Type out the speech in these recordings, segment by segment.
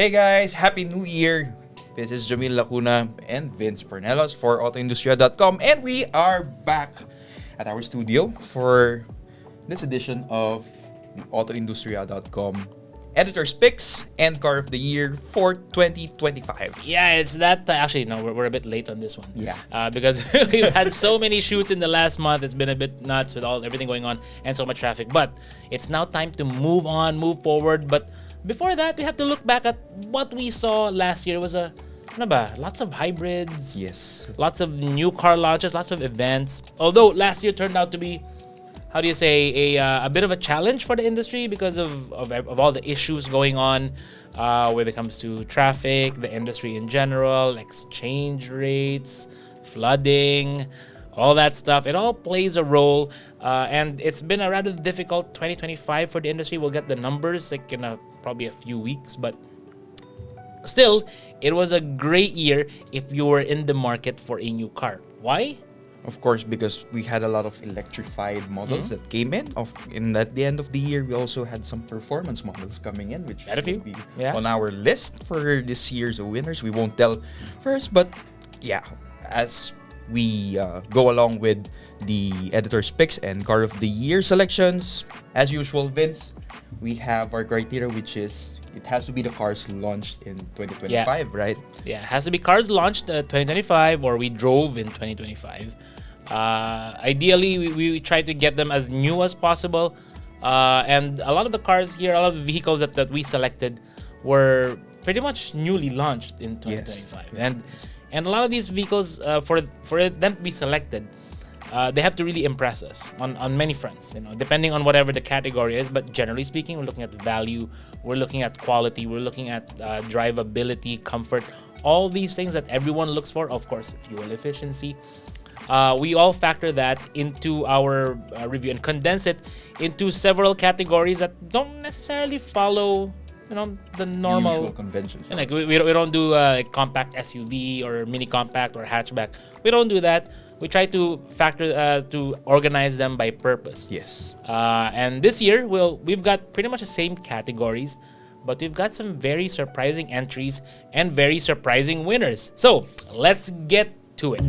Hey guys, Happy New Year! This is Jamil Lacuna and Vince Pernelos for AutoIndustriya.com, and we are back at our studio for this edition of the AutoIndustriya.com Editor's Picks and Car of the Year for 2025. Yeah, it's that. Actually, no, we're a bit late on this one. Yeah. Because we've had so many shoots in the last month. It's been a bit nuts with everything going on and so much traffic. But it's now time to move on, move forward. But before that, we have to look back at what we saw last year. It was lots of hybrids. Yes. Lots of new car launches, lots of events. Although last year turned out to be, how do you say, a bit of a challenge for the industry because of all the issues going on when it comes to traffic, the industry in general, exchange rates, flooding, all that stuff. It all plays a role, and it's been a rather difficult 2025 for the industry. We'll get the numbers in probably a few weeks, but still, it was a great year if you were in the market for a new car. Why? Of course, because we had a lot of electrified models that came in. At the end of the year, we also had some performance models coming in, which will be on our list for this year's winners. We won't tell first, but yeah, as we go along with the editor's picks and car of the year selections, as usual, Vince, we have our criteria, which is it has to be the cars launched in 2025, right? Yeah, it has to be cars launched 2025 or we drove in 2025. Ideally, we try to get them as new as possible. And a lot of the cars here, a lot of the vehicles that we selected were pretty much newly launched in 2025. Yes. And a lot of these vehicles, for them to be selected, they have to really impress us on many fronts, depending on whatever the category is. But generally speaking, we're looking at value, we're looking at quality, we're looking at drivability, comfort, all these things that everyone looks for. Of course, fuel efficiency. We all factor that into our review and condense it into several categories that don't necessarily follow the normal usual conventions. And we don't do compact SUV or mini compact or hatchback. We don't do that. We try to factor to organize them by purpose. Yes. And this year we've got pretty much the same categories, but we've got some very surprising entries and very surprising winners. So let's get to it.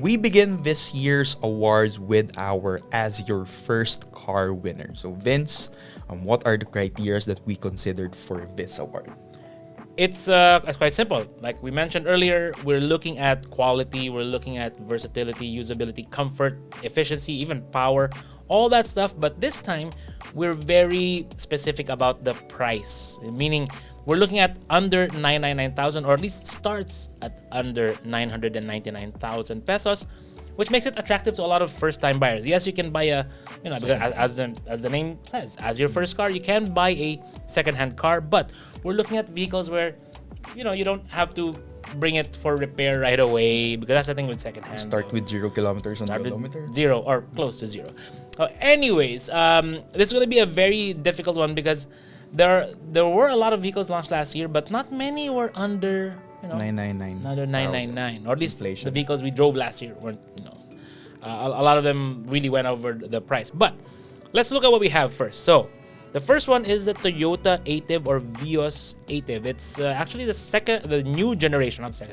We begin this year's awards with our As Your First Car winner. So Vince, what are the criteria that we considered for this award? It's quite simple. Like we mentioned earlier, we're looking at quality, we're looking at versatility, usability, comfort, efficiency, even power, all that stuff. But this time, we're very specific about the price, meaning we're looking at under 999,000, or at least starts at under 999,000 pesos, which makes it attractive to a lot of first-time buyers. Yes, you can buy because as the name says, as your first car, you can buy a second-hand car, but we're looking at vehicles where, you don't have to bring it for repair right away, because that's the thing with second-hand. Start with 0 kilometers on the odometer. Zero or close to zero. This is going to be a very difficult one because there were a lot of vehicles launched last year, but not many were under 999. Under 999, or at least inflation. The vehicles we drove last year weren't. A lot of them really went over the price. But let's look at what we have first. So the first one is the Toyota Ative or Vios Ative. It's actually the new generation of the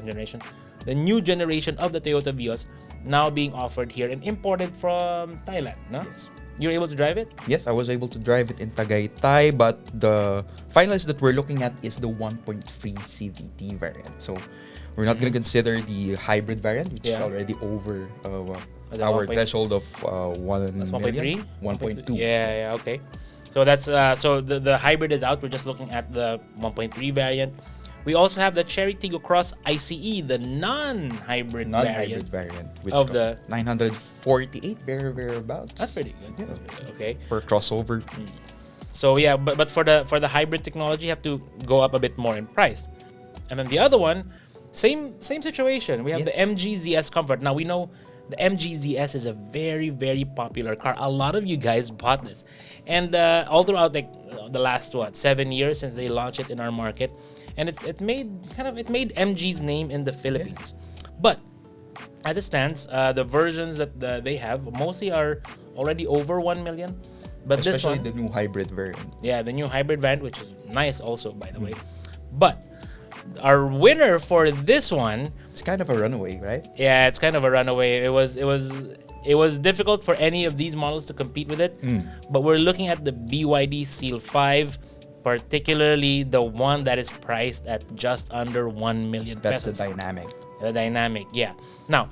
Toyota Vios, now being offered here and imported from Thailand. No? Yes. You were able to drive it? Yes, I was able to drive it in Tagaytay, but the finalist that we're looking at is the 1.3 CVT variant. So we're not going to consider the hybrid variant, which is already over our threshold of 1 million. 1.2. Yeah, okay. So that's the hybrid is out. We're just looking at the 1.3 variant. We also have the Cherry Tiggo Cross ICE, the non-hybrid variant, which of the 948 thereabouts. That's pretty good. Yeah. That's pretty good. Okay. For crossover. So yeah, but for the hybrid technology, you have to go up a bit more in price. And then the other one, same situation. We have the MG ZS Comfort. Now we know the MG ZS is a very, very popular car. A lot of you guys bought this, and all throughout the last 7 years since they launched it in our market. And it made MG's name in the Philippines. But As it stands, the versions that they have mostly are already over 1 million. But especially this one, the new hybrid variant. yeah, the new hybrid variant, which is nice also, by the way. But our winner for this one, it's kind of a runaway, right? yeah, it's kind of a runaway. It was difficult for any of these models to compete with it. But we're looking at the BYD Seal 5, particularly the one that is priced at just under 1 million That's pesos. the dynamic. The dynamic, yeah. Now,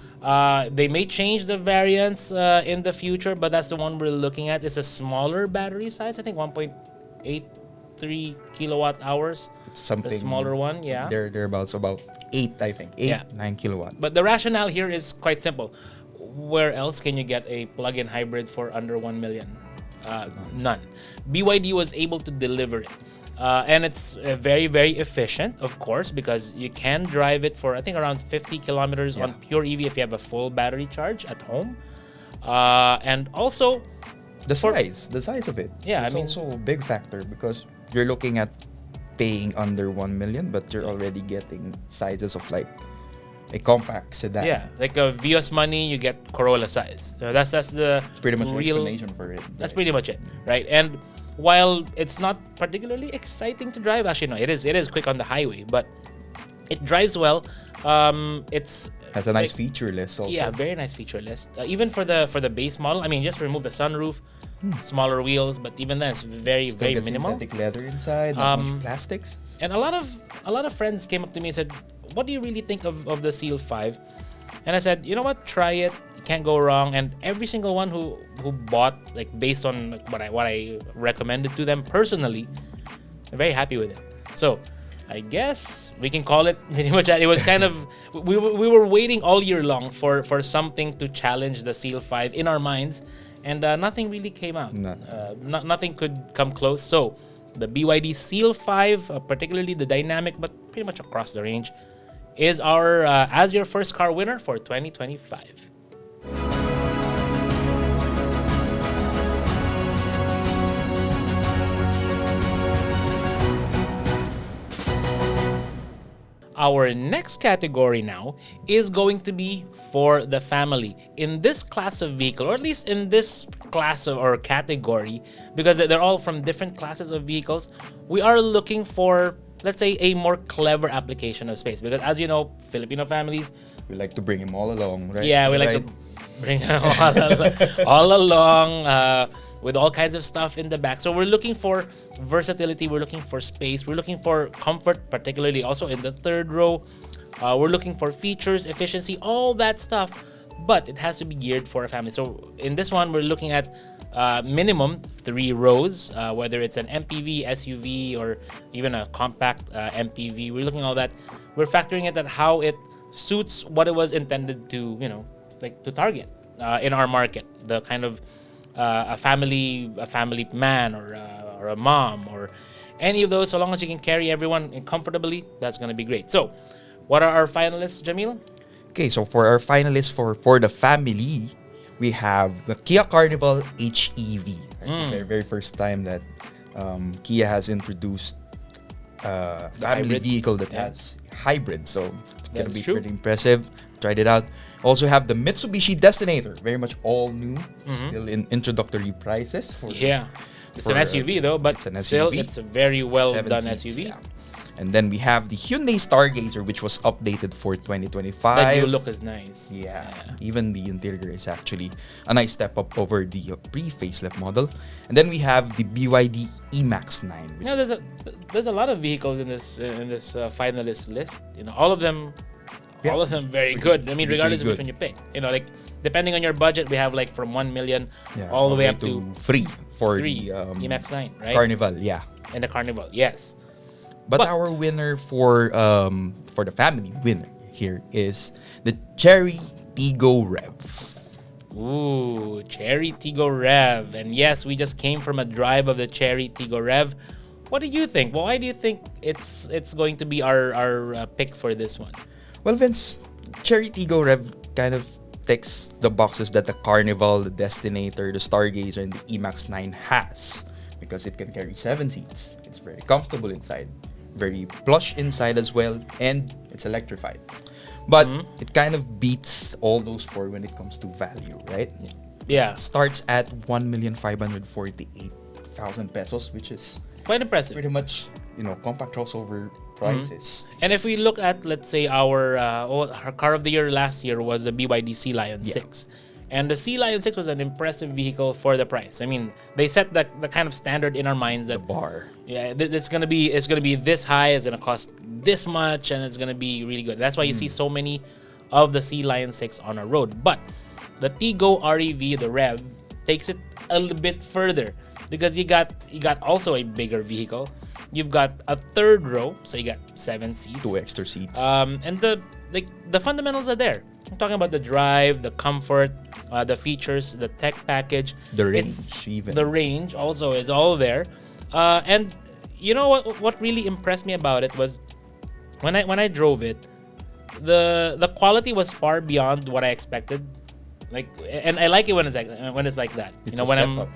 they may change the variants in the future, but that's the one we're looking at. It's a smaller battery size, I think 1.83 kilowatt hours. Something The smaller one, yeah. Thereabouts about 8, I think. 9 kilowatt. But the rationale here is quite simple. Where else can you get a plug-in hybrid for under 1 million? None. BYD was able to deliver it. And it's very, very efficient, of course, because you can drive it for, I think, around 50 kilometers on pure EV if you have a full battery charge at home. And also, the size of it. Yeah, it's also a big factor because you're looking at paying under 1 million, but you're already getting sizes of like a compact sedan. Yeah, like a Vios money, you get Corolla size. That's the pretty much real the explanation for it. That's pretty much it, right? And while it's not particularly exciting to drive, actually no, it is quick on the highway, but it drives well. It's has a nice feature list also. Yeah, very nice feature list. Even for the base model, I mean, just remove the sunroof, smaller wheels, but even then, it's very Still very gets minimal. synthetic leather inside, not much plastics. And a lot of friends came up to me and said, "What do you really think of the Seal 5?" And I said, "You know what? Try it. You can't go wrong." And every single one who bought, like based on what I recommended to them personally, they're very happy with it. So I guess we can call it pretty much that. It was kind of we were waiting all year long for something to challenge the Seal 5 in our minds, and nothing really came out. Nothing could come close. So the BYD Seal 5, particularly the dynamic, but pretty much across the range, is our as your first car winner for 2025. Our next category now is going to be for the family. In this class of vehicle, or at least in this class or category, because they're all from different classes of vehicles, we are looking for, let's say, a more clever application of space. Because as you know, Filipino families, we like to bring him all along, right? Yeah, we like to bring him all along with all kinds of stuff in the back. So we're looking for versatility, we're looking for space, we're looking for comfort, particularly also in the third row. We're looking for features, efficiency, all that stuff, but it has to be geared for a family. So in this one, we're looking at minimum 3 rows, whether it's an MPV, SUV, or even a compact MPV. We're looking at all that. We're factoring it at how it suits what it was intended to, to target in our market. The kind of a family man or a mom or any of those, so long as you can carry everyone comfortably, that's going to be great. So, what are our finalists, Jamil? Okay, so for our finalists for the family, we have the Kia Carnival HEV. The very, very first time that Kia has introduced a family vehicle that has hybrid. So it's going to be pretty impressive. Tried it out. Also have the Mitsubishi Destinator, very much all new, still in introductory prices. It's an SUV though, but still it's a very well done SUV. Yeah. And then we have the Hyundai Stargazer, which was updated for 2025. The new look is nice. Yeah. Even the interior is actually a nice step up over the pre-facelift model. And then we have the BYD E-Max 9. There's a lot of vehicles in this finalist list. All of them very good. I mean, regardless of which one you pick. Depending on your budget, we have like from 1 million all the way up to 3 for the E-Max 9, right? Carnival, yeah. And the Carnival, yes. But our winner for the family winner here is the Cherry Tiggo Rev. Ooh, Cherry Tiggo Rev. And yes, we just came from a drive of the Cherry Tiggo Rev. What do you think? Why do you think it's going to be our pick for this one? Well, Vince, Cherry Tiggo Rev kind of ticks the boxes that the Carnival, the Destinator, the Stargazer, and the E-Max 9 has, because it can carry 7 seats. It's very comfortable inside, very plush inside as well, and it's electrified. But it kind of beats all those four when it comes to value, right? Yeah. It starts at 1,548,000 pesos, which is quite impressive. Pretty much, compact crossover prices. And if we look at, let's say, our car of the year last year was the BYD Sea Lion 6. And the Sea Lion 6 was an impressive vehicle for the price. I mean, they set the kind of standard in our minds that the bar. Yeah, it's gonna be this high. It's gonna cost this much, and it's gonna be really good. That's why you see so many of the Sea Lion 6 on our road. But the Tigo REV, the Rev, takes it a little bit further because you got also a bigger vehicle. You've got a third row, so you got 7 seats. 2 extra seats. And the fundamentals are there. I'm talking about the drive, the comfort, the features, the tech package. The range, even. The range also is all there. And you know what really impressed me about it was when I drove it, the quality was far beyond what I expected. And I like it when it's like that. It's a step up.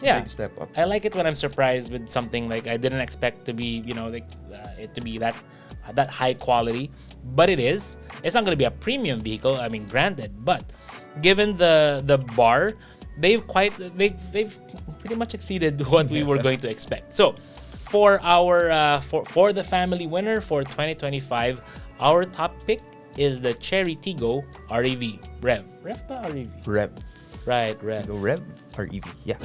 Yeah, big step up. I like it when I'm surprised with something like I didn't expect to be, it to be that high quality, but it is. It's not going to be a premium vehicle. I mean, granted, but given the bar, they've pretty much exceeded what we were going to expect. So, for our for the family winner for 2025, our top pick is the Cherry Tigo REV Rev. Rev ba REV? Rev. Right, Rev. Tigo Rev REV. Yeah.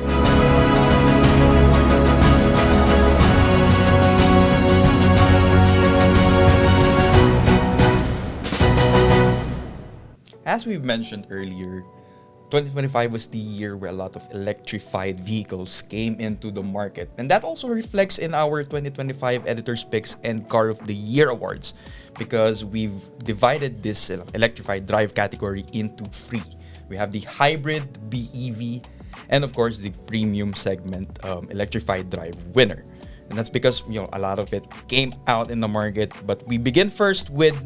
As we've mentioned earlier, 2025 was the year where a lot of electrified vehicles came into the market. And that also reflects in our 2025 Editor's Picks and Car of the Year awards, because we've divided this electrified drive category into 3. We have the hybrid BEV and of course the premium segment electrified drive winner. And that's because a lot of it came out in the market. But we begin first with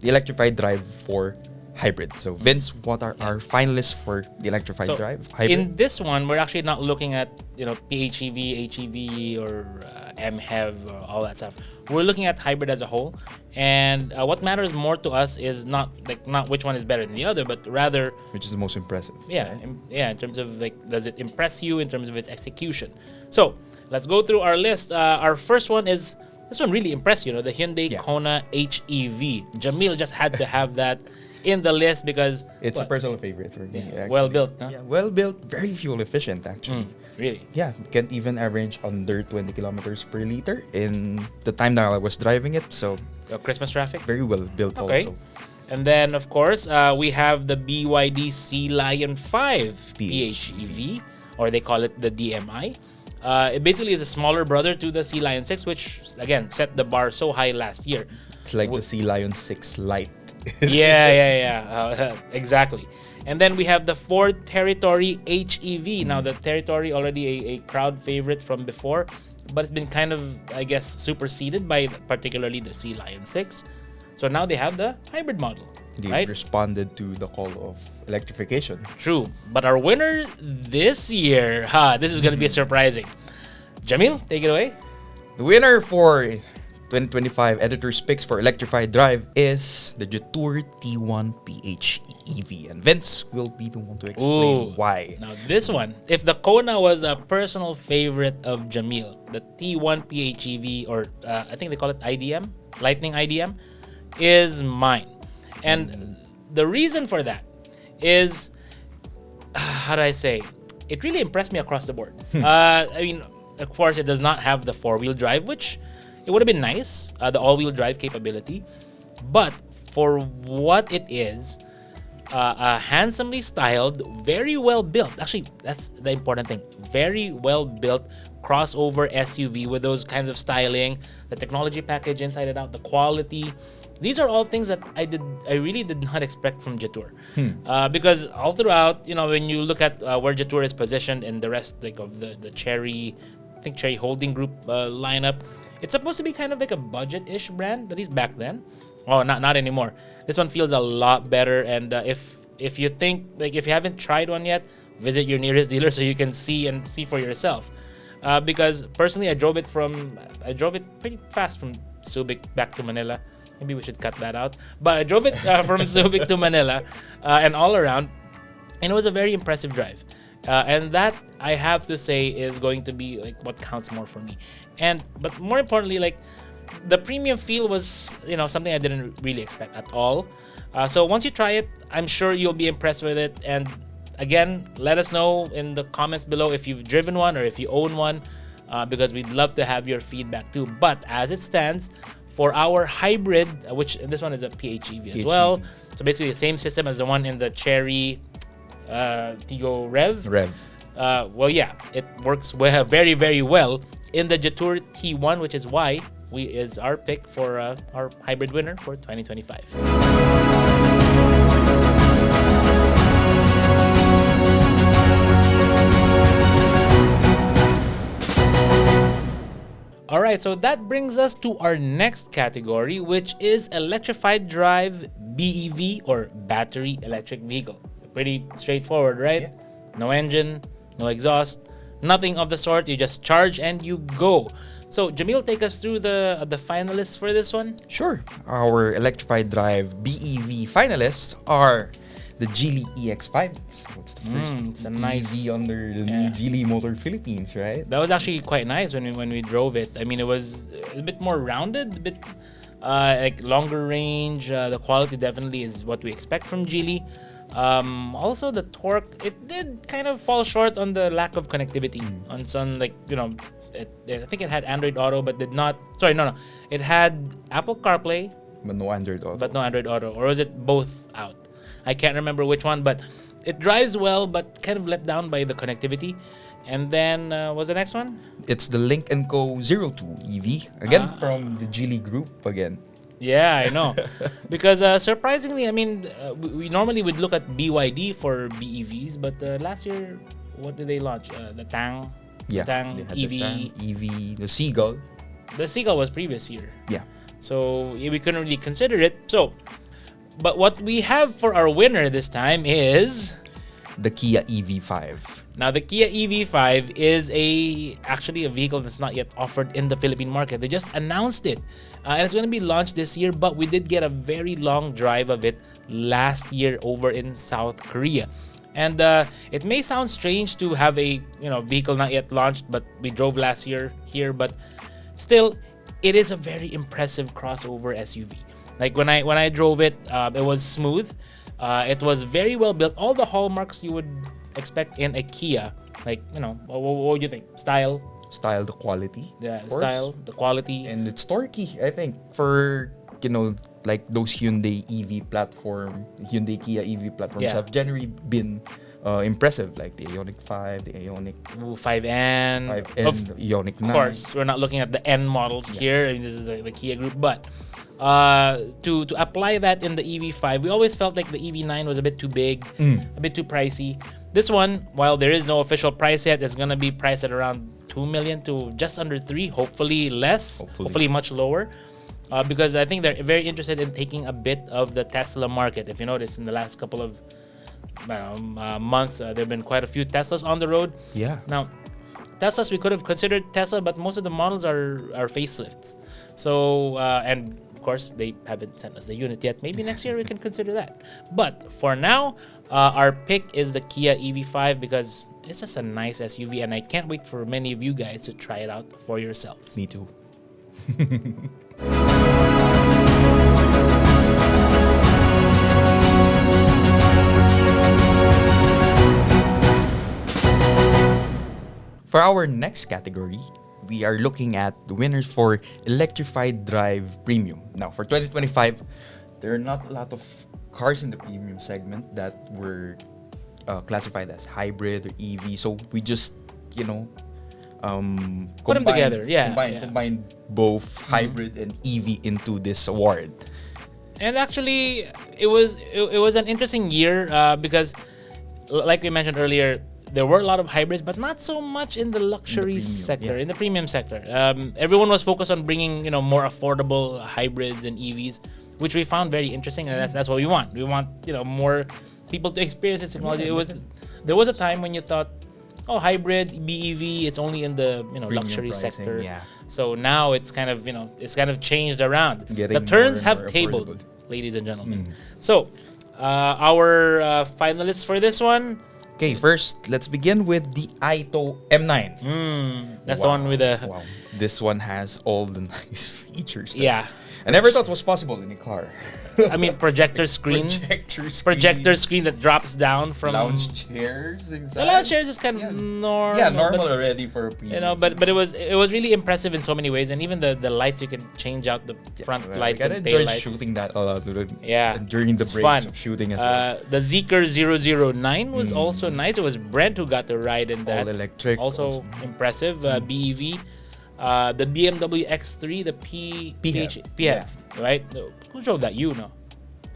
the electrified drive for hybrid. So Vince, what are our finalists for the electrified drive hybrid? In this one, we're actually not looking at PHEV, HEV, or MHEV, or all that stuff. We're looking at hybrid as a whole, and what matters more to us is not which one is better than the other, but rather which is the most impressive. Yeah, in terms of does it impress you in terms of its execution? So let's go through our list. Our first one is this one really impressed the Hyundai Kona HEV. Jamil just had to have that in the list because it's a personal favorite for me. Well built, huh? Yeah, well built, very fuel efficient actually. Really? Yeah, can even average under 20 kilometers per liter in the time that I was driving it. So Christmas traffic? Very well built also. And then of course we have the BYD Sea Lion 5 PHEV, or they call it the DMI. It basically is a smaller brother to the Sea Lion 6, which again set the bar so high last year. It's like the Sea Lion 6 Lite. Exactly. And then we have the Ford Territory HEV. Now the Territory already a crowd favorite from before, but it's been kind of, I guess, superseded by particularly the Sea Lion 6. So now they have the hybrid model. They responded to the call of electrification. True. But our winner this year, this is going to be surprising. Jamil, take it away. The winner for 2025 Editor's Picks for Electrified Drive is the Jetour T1 PHEV. And Vince will be the one to explain why. Now this one, if the Kona was a personal favorite of Jamil, the T1 PHEV, or I think they call it IDM, Lightning IDM, is mine. And the reason for that is, how do I say, it really impressed me across the board. I mean, of course, it does not have the 4-wheel drive, which it would have been nice, the all-wheel drive capability. But for what it is, handsomely styled, very well built. Actually, that's the important thing. Very well built crossover SUV with those kinds of styling, the technology package inside and out, the quality. These are all things that I really did not expect from Jetour. Because all throughout, when you look at where Jetour is positioned in the rest of the Cherry, I think Cherry Holding Group lineup, it's supposed to be kind of like a budget-ish brand, at least back then. Oh, not anymore. This one feels a lot better. And if you think, if you haven't tried one yet, visit your nearest dealer so you can see for yourself. Because personally, I drove it pretty fast from Subic back to Manila. Maybe we should cut that out. But I drove it from Subic to Manila and all around, and it was a very impressive drive. And that, I have to say, is going to be like what counts more for me. But more importantly, like the premium feel was, something I didn't really expect at all. So once you try it, I'm sure you'll be impressed with it. And again, let us know in the comments below if you've driven one or if you own one, because we'd love to have your feedback too. But as it stands, for our hybrid, which this one is a PHEV as well, so basically the same system as the one in the Cherry Tigo Rev. Well, yeah, it works very, very well in the Jetour T1, which is why is our pick for our hybrid winner for 2025. All right, so that brings us to our next category, which is Electrified Drive BEV, or Battery Electric Vehicle. Pretty straightforward, right? Yeah. No engine, no exhaust, nothing of the sort. You just charge and you go. So, Jamil, take us through the finalists for this one. Sure. Our Electrified Drive BEV finalists are the Geely EX5. So it's the first it's a nice EV under the new Geely Motor Philippines, right? That was actually quite nice when we drove it. I mean, it was a bit more rounded, a bit like longer range. The quality definitely is what we expect from Geely. Also, the torque, it did kind of fall short on the lack of connectivity on some, like, I think it had Android Auto, but did not. Sorry, no. It had Apple CarPlay, but no Android Auto. Or was it both out? I can't remember which one, but it drives well, but kind of let down by the connectivity. And then, what's the next one? It's the Link & Co. 02 EV, again from the Geely Group again. Yeah, I know. Because surprisingly, I mean, we normally would look at BYD for BEVs, but last year, what did they launch? The Tang? Yeah, Tang EV. The Tang EV, the Seagull. The Seagull was previous year. Yeah. So we couldn't really consider it. But what we have for our winner this time is the Kia EV5. Now, the Kia EV5 is actually a vehicle that's not yet offered in the Philippine market. They just announced it. And it's going to be launched this year, but we did get a very long drive of it last year over in South Korea. And it may sound strange to have a vehicle not yet launched, but we drove last year here. But still, it is a very impressive crossover SUV. Like when I drove it, it was smooth. It was very well built. All the hallmarks you would expect in a Kia. Like, what would you think? Style, the quality. Yeah, style, the quality. And it's torquey, I think, for, like those Hyundai Kia EV platforms have generally been impressive, like the Ioniq 5, the Ioniq 5N, the Ioniq 9. Of course, we're not looking at the N models here. I mean, this is the Kia group, but to apply that in the EV5, we always felt like the EV9 was a bit too big, a bit too pricey. This one, while there is no official price yet, it's gonna be priced at around 2 million to just under 3, hopefully less, hopefully much lower. Because I think they're very interested in taking a bit of the Tesla market. If you notice, in the last couple of months, there have been quite a few Teslas on the road. Yeah. Now, Teslas, we could have considered Tesla, but most of the models are facelifts. So, and of course, they haven't sent us the unit yet. Maybe next year we can consider that. But for now, our pick is the Kia EV5 because it's just a nice SUV, and I can't wait for many of you guys to try it out for yourselves. Me too. For our next category, we are looking at the winners for Electrified Drive Premium. Now, for 2025, there are not a lot of cars in the premium segment that were classified as hybrid or EV. So we just, put them together. Combine both hybrid and EV into this award. And actually, it was an interesting year because, like we mentioned earlier, there were a lot of hybrids, but not so much in the luxury sector, in the premium sector. Everyone was focused on bringing, more affordable hybrids and EVs, which we found very interesting, and that's what we want. We want, more people to experience this technology. There was a time when you thought, hybrid, BEV, it's only in the luxury pricing, sector. Yeah. So now it's kind of changed around. Getting The turns more and have more tabled, affordable. ladies and gentlemen. So our finalists for this one. Okay, first let's begin with the Aito M9. That's the one with the Wow, this one has all the nice features. Yeah. I never thought was possible in a car. I mean, projector screen that drops down from lounge chairs inside. The lounge chairs is kind of normal. Yeah, normal already for a premium. But it was really impressive in so many ways, and even the lights, you can change out the front lights and tail lights. Shooting that a lot. Yeah, during the it's breaks fun. of shooting as well. The Zeekr 009 was also nice. It was Brent who got the ride in that. All electric. Also impressive. BEV. The BMW X3, the PHEV, right? Who drove that? You know.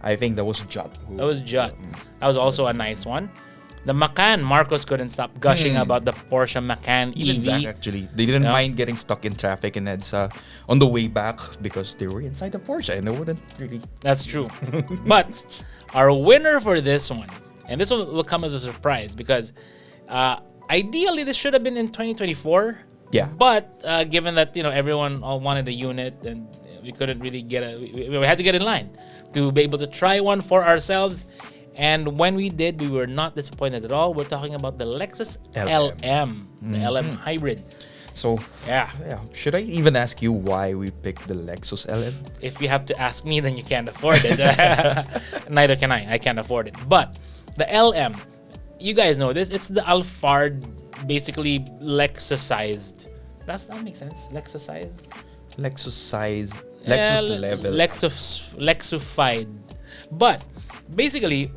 I think that was Judd. That was Judd. That was also a nice one. The Macan, Marcos couldn't stop gushing about the Porsche Macan Even EV. Zach, actually, they didn't mind getting stuck in traffic in EDSA on the way back because they were inside the Porsche and they wouldn't really. That's true. But our winner for this one, and this one will come as a surprise because ideally this should have been in 2024. Yeah. But given that everyone all wanted a unit and we couldn't really get we had to get in line to be able to try one for ourselves. And when we did, we were not disappointed at all. We're talking about the Lexus LM, the LM hybrid. So yeah. Should I even ask you why we picked the Lexus LM? If you have to ask me, then you can't afford it. Neither can I. I can't afford it. But the LM, you guys know this. It's the Alphard, basically Lexus-sized. That makes sense. Lexus-sized. Lexus-sized. Lexus level. Lexified. But basically,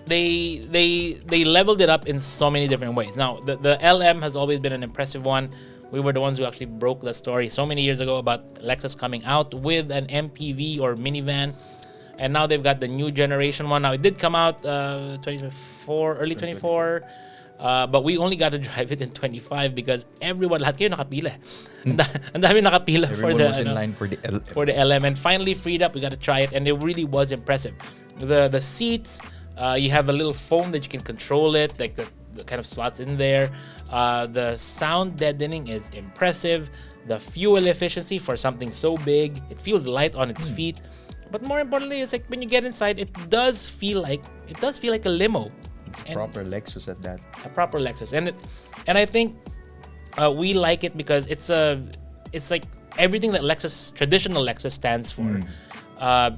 they leveled it up in so many different ways. Now, the LM has always been an impressive one. We were the ones who actually broke the story so many years ago about Lexus coming out with an MPV or minivan. And now they've got the new generation one. Now, it did come out 2024, early 2024. But we only got to drive it in 25 because everyone, lahat kayo nakapila. Ang dami nakapila Everyone was in line for the LM. For the LM, and finally freed up. We got to try it, and it really was impressive. The seats, you have a little foam that you can control it, like the kind of slots in there. The sound deadening is impressive. The fuel efficiency for something so big, it feels light on its feet. But more importantly, it's like when you get inside, it does feel like a limo. Proper Lexus at that. A proper Lexus, and I think we like it because it's like everything that traditional Lexus stands for,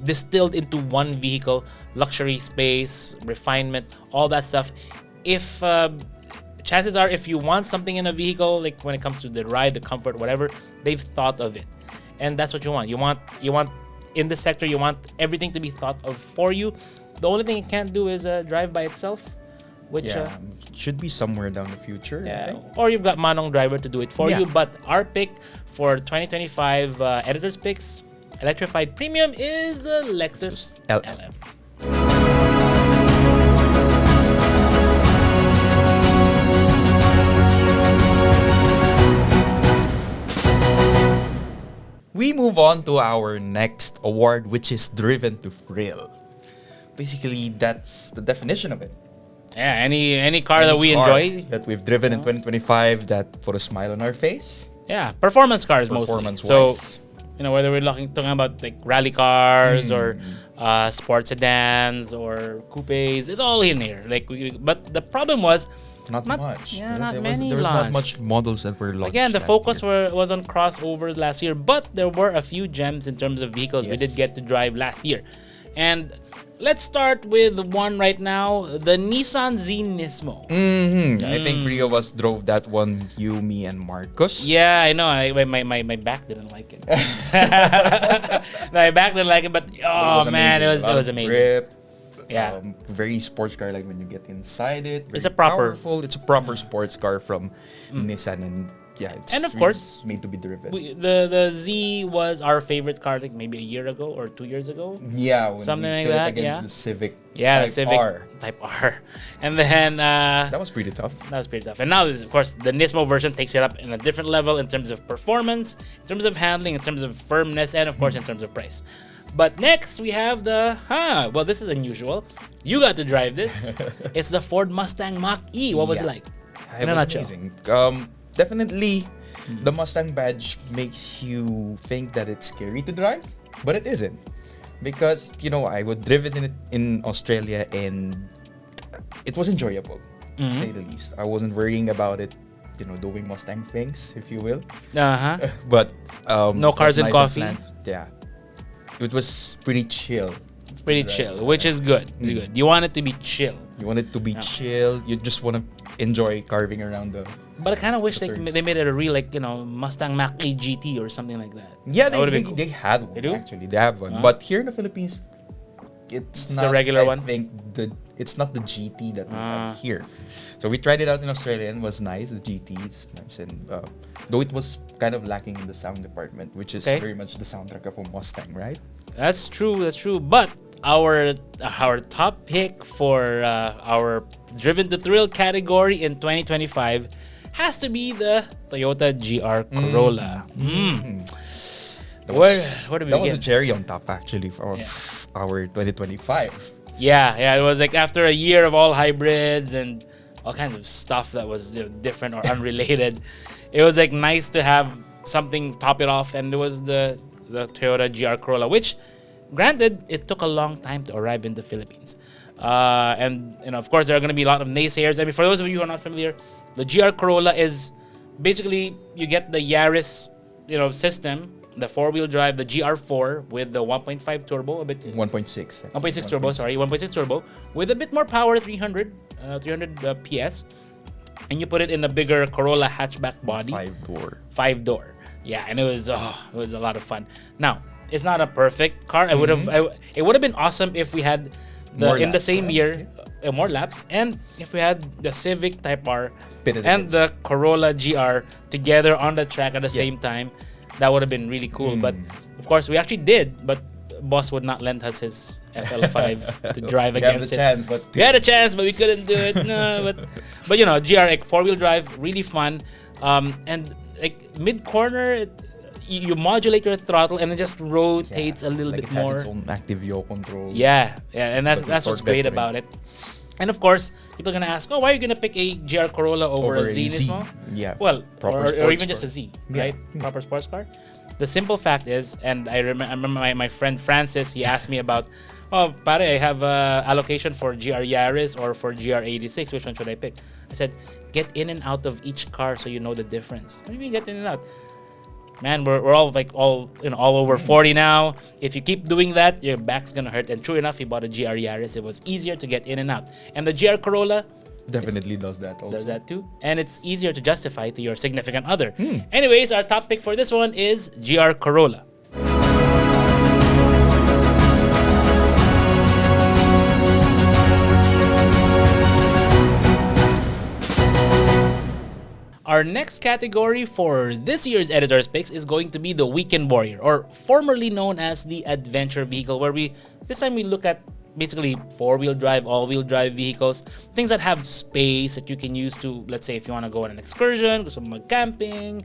distilled into one vehicle: luxury, space, refinement, all that stuff. If chances are, if you want something in a vehicle, like when it comes to the ride, the comfort, whatever, they've thought of it, and that's what you want. You want in this sector, you want everything to be thought of for you. The only thing it can't do is drive by itself. Which should be somewhere down the future. Yeah. Or you've got Manong Driver to do it for you. But our pick for 2025 Editor's Picks Electrified Premium is the Lexus LM. We move on to our next award, which is Driven to Thrill. Basically, that's the definition of it. Yeah, any car that we enjoy, that we've driven in 2025 that put a smile on our face. Yeah, performance cars mostly. So, whether we're talking about like rally cars or sports sedans or coupes, it's all in here. But the problem was not much. Yeah, not many. There was not much models that were launched. Again, the focus was on crossovers last year, but there were a few gems in terms of vehicles we did get to drive last year, and. Let's start with one right now, the Nissan Z Nismo. I think three of us drove that one, you, me, and Marcos. Yeah, I know. My back didn't like it. My back didn't like it, but it was amazing. Grip, yeah, very sports car. Like when you get inside it, it's a proper sports car from Nissan, and it's and of course made to be driven. The Z was our favorite car, like maybe a year ago or 2 years ago. Yeah, when something we like that. Against the Civic. Yeah, Type the Civic R. Type R, and then that was pretty tough. And now, of course, the Nismo version takes it up in a different level in terms of performance, in terms of handling, in terms of firmness, and of course in terms of price. But next we have well, this is unusual. You got to drive this. It's the Ford Mustang Mach-E. What was it like? It was amazing. Definitely The Mustang badge makes you think that it's scary to drive, but it isn't. Because, I would drive it in Australia and it was enjoyable, to say the least. I wasn't worrying about it, doing Mustang things, if you will. But no cars and coffee. Yeah. It was pretty chill. It's pretty chill, which is good. Good. You want it to be chill. You want it to be chill. You just want to enjoy carving around the. But I kind of wish they made it a real Mustang Mach-E GT or something like that. Yeah, they had one. They do? Actually, they have one. But here in the Philippines, it's not a regular one. I think it's not the GT that we have here. So we tried it out in Australia and it was nice. The GT is nice, and though it was kind of lacking in the sound department, which is very much the soundtrack of a Mustang, right? That's true. But our top pick for our Driven to Thrill category in 2025 has to be the Toyota GR Corolla. Where do we begin? That was a cherry on top, actually, for our 2025. Yeah, it was like after a year of all hybrids and all kinds of stuff that was different or unrelated. It was like nice to have something top it off, and it was the Toyota GR Corolla, which, granted, it took a long time to arrive in the Philippines. And of course, there are going to be a lot of naysayers. I mean, for those of you who are not familiar, the GR Corolla is basically you get the Yaris, system, the four-wheel drive, the GR4 with the 1.5 turbo, a bit 1.6 turbo, 1.6 turbo with a bit more power, 300 PS, and you put it in a bigger Corolla hatchback body, 5-door. Yeah, and it was a lot of fun. Now, it's not a perfect car. It would have been awesome if we had the same year more laps, and if we had the Civic Type R and the Corolla GR together on the track at the same time. That would have been really cool. But of course, we actually did. But boss would not lend us his FL5 to drive against it. We had a chance, but we couldn't do it. No, but GR 4-wheel drive, really fun. And like mid corner, you modulate your throttle and it just rotates a little bit more. It has its own active yaw control. Yeah, and that's what's great about it. And of course, people are gonna ask, why are you gonna pick a GR Corolla over a Z? Yeah. Well, or even just a Z, right? Proper sports car. The simple fact is, and I remember my friend Francis, he asked me about, pare, I have allocation for GR Yaris or for GR86. Which one should I pick? I said, get in and out of each car so you know the difference. What do you mean get in and out? Man, we're all all over 40 now. If you keep doing that, your back's gonna hurt. And true enough, he bought a GR Yaris. It was easier to get in and out. And the GR Corolla definitely does that also. Does that too. And it's easier to justify to your significant other. Anyways, our top pick for this one is GR Corolla. Our next category for this year's Editor's Picks is going to be the Weekend Warrior, or formerly known as the Adventure Vehicle, where this time we look at basically four-wheel drive, all-wheel drive vehicles, things that have space that you can use to, let's say, if you want to go on an excursion, gusto mo mag-camping,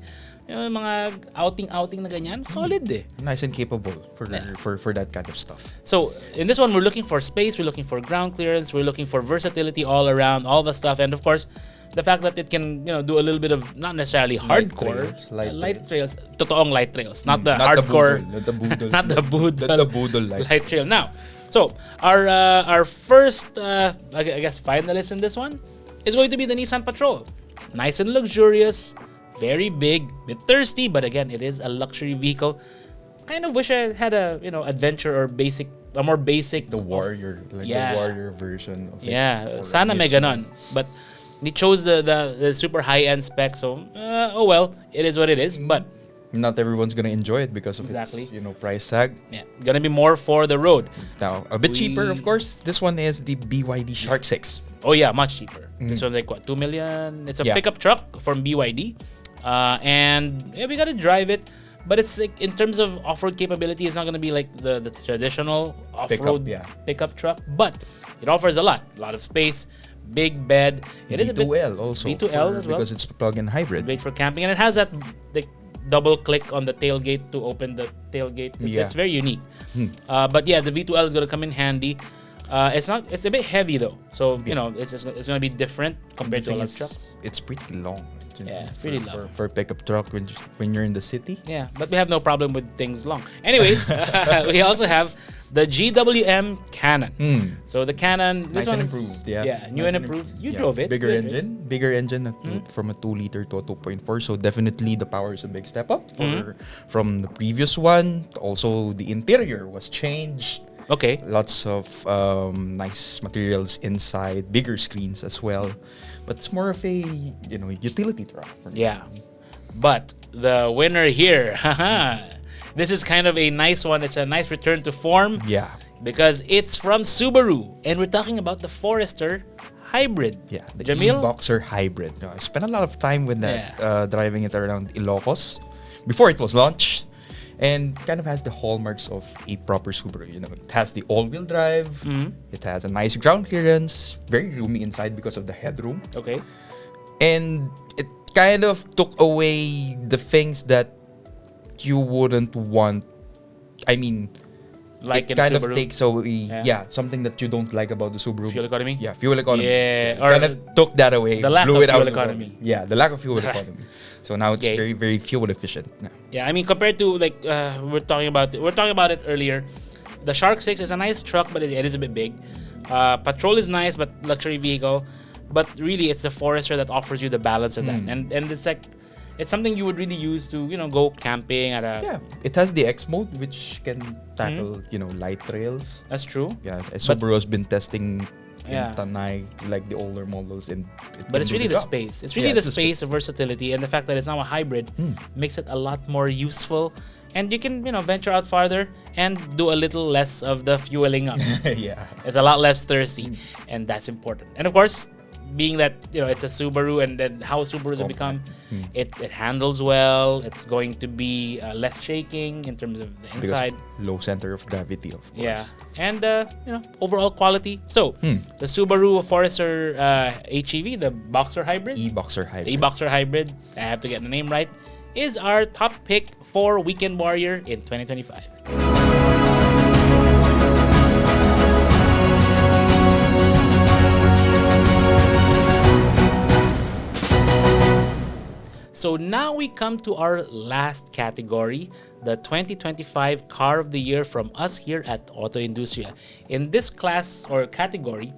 mga outing na ganyan, solid eh. Nice and capable for that kind of stuff. So, in this one, we're looking for space, we're looking for ground clearance, we're looking for versatility all around, all the stuff, and of course, the fact that it can, do a little bit of not necessarily hardcore light trails, totoong light trails, not the hardcore, not the boodle light trail. Now, so our first, I guess, finalist in this one is going to be the Nissan Patrol. Nice and luxurious, very big, bit thirsty, but again, it is a luxury vehicle. Kind of wish I had a adventure or more basic. The Warrior, the Warrior version of it. Yeah, sana may ganon, but. They chose the super high-end spec, so well, it is what it is. But not everyone's gonna enjoy it because of its price tag. Yeah, gonna be more for the road. Now a bit cheaper, of course. This one is the BYD Shark 6. Oh yeah, much cheaper. This one's like what, 2 million? It's a pickup truck from BYD, and we gotta drive it. But it's like in terms of off-road capability, it's not gonna be like the traditional off-road pickup truck, but it offers a lot of space. Big bed. It is a V2L also. V2L as well. Because it's plug-in hybrid. Great for camping. And it has that double click on the tailgate to open the tailgate. It's very unique. But yeah, the V2L is going to come in handy. It's a bit heavy though. So, it's going to be different compared to a lot of trucks. It's pretty long. Yeah, it's pretty long. For pickup truck when you're in the city. Yeah, but we have no problem with things long. Anyways, we also have the GWM Canon. So the Canon, this Nice one and is improved. Yeah, new nice and improved. You drove it. Bigger engine from a 2-liter to a 2.4. So definitely the power is a big step up from the previous one. Also, the interior was changed. Okay. Lots of nice materials inside, bigger screens as well. But it's more of a utility truck. Yeah. But the winner here, this is kind of a nice one. It's a nice return to form. Yeah. Because it's from Subaru. And we're talking about the Forester Hybrid. Yeah, the Jamil? E-Boxer Hybrid. I spent a lot of time with that, driving it around Ilocos before it was launched. And kind of has the hallmarks of a proper Subaru. It has the all-wheel drive. It has a nice ground clearance. Very roomy inside because of the headroom. Okay. And it kind of took away the things that you wouldn't want. I mean, Like it in kind Subaru? of takes away, something that you don't like about the Subaru. Fuel economy? Yeah, fuel economy. Yeah, It or kind of took that away. the lack blew of it out fuel of the economy. water. Yeah, the lack of fuel economy. So now it's Okay. very, very fuel efficient. Yeah. Yeah, I mean, compared to like we're talking about it earlier. The Shark 6 is a nice truck, but it is a bit big. Patrol is nice, but luxury vehicle. But really, it's the Forester that offers you the balance of that, and it's like it's something you would really use to go camping at a. Yeah, it has the X mode, which can tackle light trails. That's true. Yeah, Subaru has been testing in Yeah. Tanay, like the older models, and But it's really the space. It's really Yeah, the it's the space, the versatility, and the fact that it's now a hybrid makes it a lot more useful. And you can, venture out farther and do a little less of the fueling up. Yeah. It's a lot less thirsty, and that's important. And of course, being that it's a Subaru, and then how Subarus have become, it handles well. It's going to be less shaking in terms of the inside. Low center of gravity, of course. Yeah, and overall quality. So the Subaru Forester HEV, the Boxer Hybrid, E-Boxer Hybrid. the E-Boxer Hybrid, I have to get the name right, is our top pick for Weekend Warrior in 2025. So now we come to our last category, the 2025 Car of the Year from us here at AutoIndustriya. In this class or category,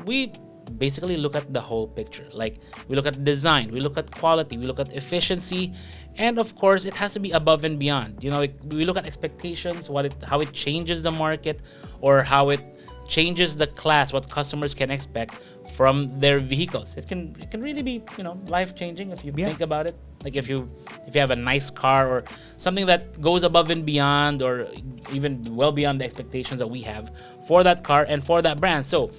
we basically look at the whole picture. Like, we look at design, we look at quality, we look at efficiency, and of course, it has to be above and beyond. We look at expectations, how it changes the market, or how it changes the class, what customers can expect from their vehicles. It can really be life changing if you think about it. Like if you have a nice car or something that goes above and beyond, or even well beyond the expectations that we have for that car and for that brand. So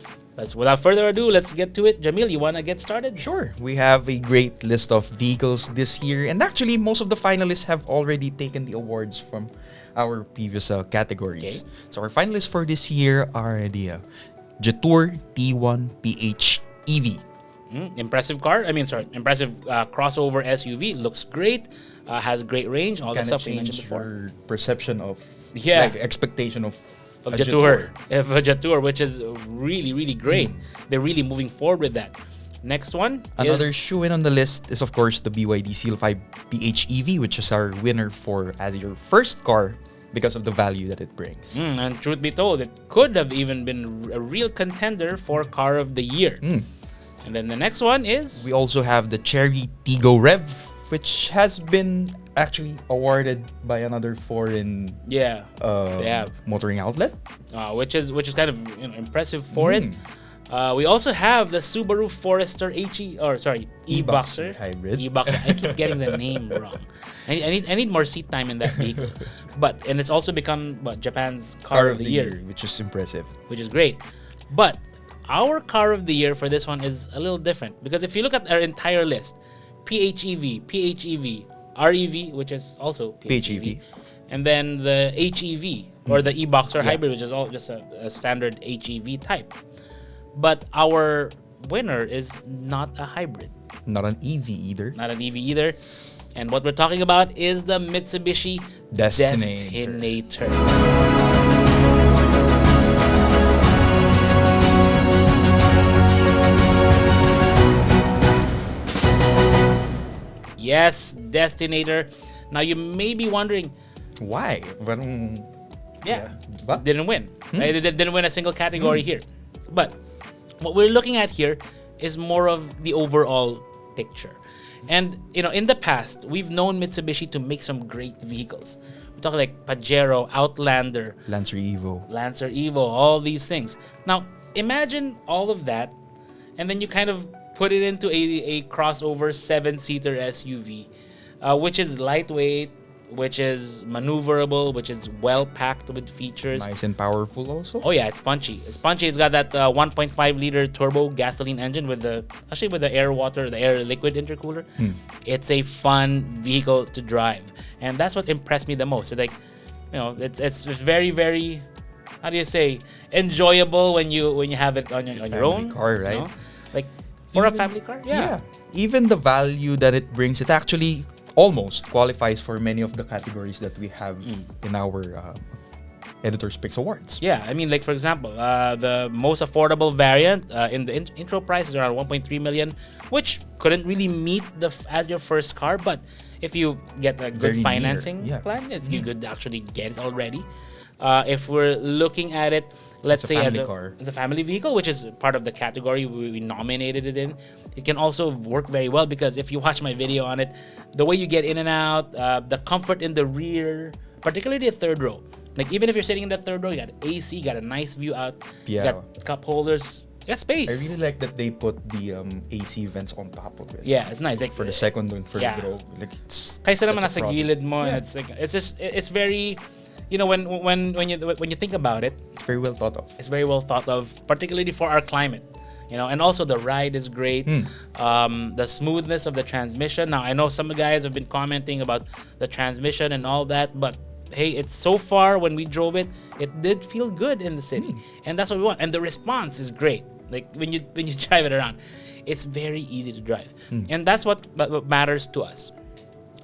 without further ado, let's get to it. Jamil, you want to get started? Sure. We have a great list of vehicles this year, and actually most of the finalists have already taken the awards from our previous categories. Okay. So our finalists for this year are the Jetour T1 PH EV. Impressive car. Impressive crossover SUV. Looks great. Has great range. All the stuff we mentioned before. Your perception of expectation of Jetour. Of a Jetour, which is really, really great. They're really moving forward with that. Next one. Another shoe-in on the list is, of course, the BYD Seal 5 PH EV, which is our winner for as your first car because of the value that it brings. And truth be told, it could have even been a real contender for Car of the Year. And then the next one is... We also have the Chery Tiggo Rev, which has been actually awarded by another foreign motoring outlet. Which is kind of impressive for it. We also have the Subaru Forester E-Boxer Hybrid. E-Boxer. I keep getting the name wrong. I need more seat time in that vehicle. And it's also become Japan's Car of the Year, which is impressive. which is great. But our Car of the Year for this one is a little different, because if you look at our entire list, PHEV, REV, which is also PHEV, and then the HEV or the E-Boxer Hybrid, which is all just a standard HEV type. But our winner is not a hybrid. Not an EV either. Not an EV either. And what we're talking about is the Mitsubishi Destinator. Yes, Destinator. Now you may be wondering, why? But didn't win. Right? They didn't win a single category here. But what we're looking at here is more of the overall picture. And in the past, we've known Mitsubishi to make some great vehicles. We talk like Pajero, Outlander, Lancer Evo, all these things. Now, imagine all of that, and then you kind of put it into a crossover 7-seater SUV, which is lightweight, which is maneuverable, which is well packed with features. Nice and powerful also. Oh yeah, it's punchy. It's punchy. It's got that 1.5 liter turbo gasoline engine with the air liquid intercooler. It's a fun vehicle to drive, and that's what impressed me the most. It's very, very, how do you say, enjoyable when you have it on your own car, right? Like for a family car. Yeah. Even the value that it brings, it actually almost qualifies for many of the categories that we have in our Editor's Picks Awards. Yeah, I mean, like for example, the most affordable variant in the intro price is around 1.3 million, which couldn't really meet as your first car, but if you get a good financing plan, you could actually get it already. If we're looking at it, let's say as a family vehicle, which is part of the category we nominated it in, it can also work very well because if you watch my video on it, the way you get in and out, the comfort in the rear, particularly the third row. Like even if you're sitting in the third row, you got AC, you got a nice view out, you got cup holders, you got space. I really like that they put the AC vents on top of it. Yeah, it's nice. Like for the second and third row, like it's. Kaysa naman nasa gilid mo, and it's very. When you think about it, it's very well thought of. It's very well thought of, particularly for our climate. And also the ride is great. The smoothness of the transmission. Now I know some guys have been commenting about the transmission and all that, but hey, it's so far when we drove it, it did feel good in the city, and that's what we want. And the response is great. Like when you drive it around, it's very easy to drive, and that's what matters to us.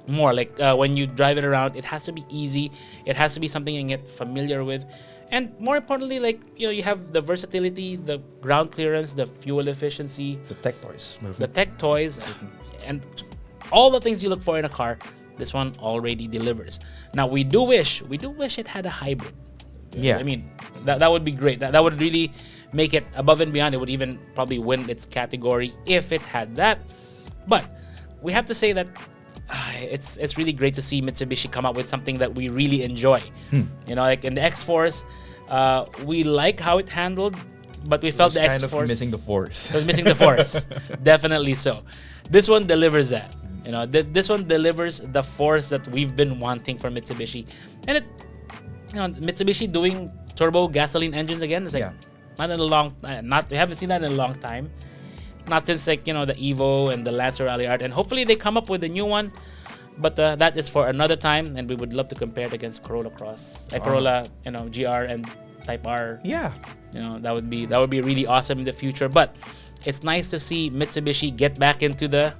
More like when you drive it around, it has to be easy. It has to be something you can get familiar with, and more importantly, like you have the versatility, the ground clearance, the fuel efficiency, the tech toys, and all the things you look for in a car. This one already delivers. Now we do wish it had a hybrid. Yeah, I mean that would be great. That would really make it above and beyond. It would even probably win its category if it had that. But we have to say that. It's really great to see Mitsubishi come up with something that we really enjoy. Like in the X-Force, we like how it handled, but we felt the X-Force kind of missing the force. It was missing the force, definitely so. This one delivers that. This one delivers the force that we've been wanting from Mitsubishi, and Mitsubishi doing turbo gasoline engines again. It's like not in a long, we haven't seen that in a long time. Not since the Evo and the Lancer Rally Art, and hopefully they come up with a new one, but that is for another time, and we would love to compare it against Corolla Cross, Corolla, GR and Type R. Yeah, that would be really awesome in the future. But it's nice to see Mitsubishi get back into the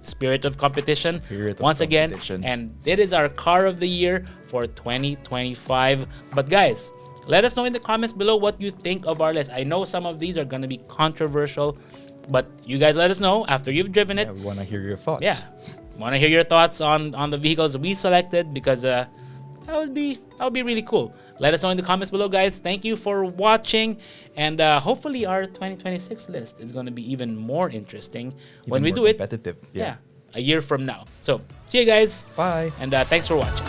spirit of competition once again, and it is our car of the year for 2025. But guys, let us know in the comments below what you think of our list. I know some of these are going to be controversial, but you guys let us know after you've driven it. We want to hear your thoughts. Yeah, want to hear your thoughts on the vehicles we selected, because that would be really cool. Let us know in the comments below, guys. Thank you for watching, and hopefully our 2026 list is going to be even more interesting when we do it. Competitive. Yeah, a year from now. So see you guys. Bye. And thanks for watching.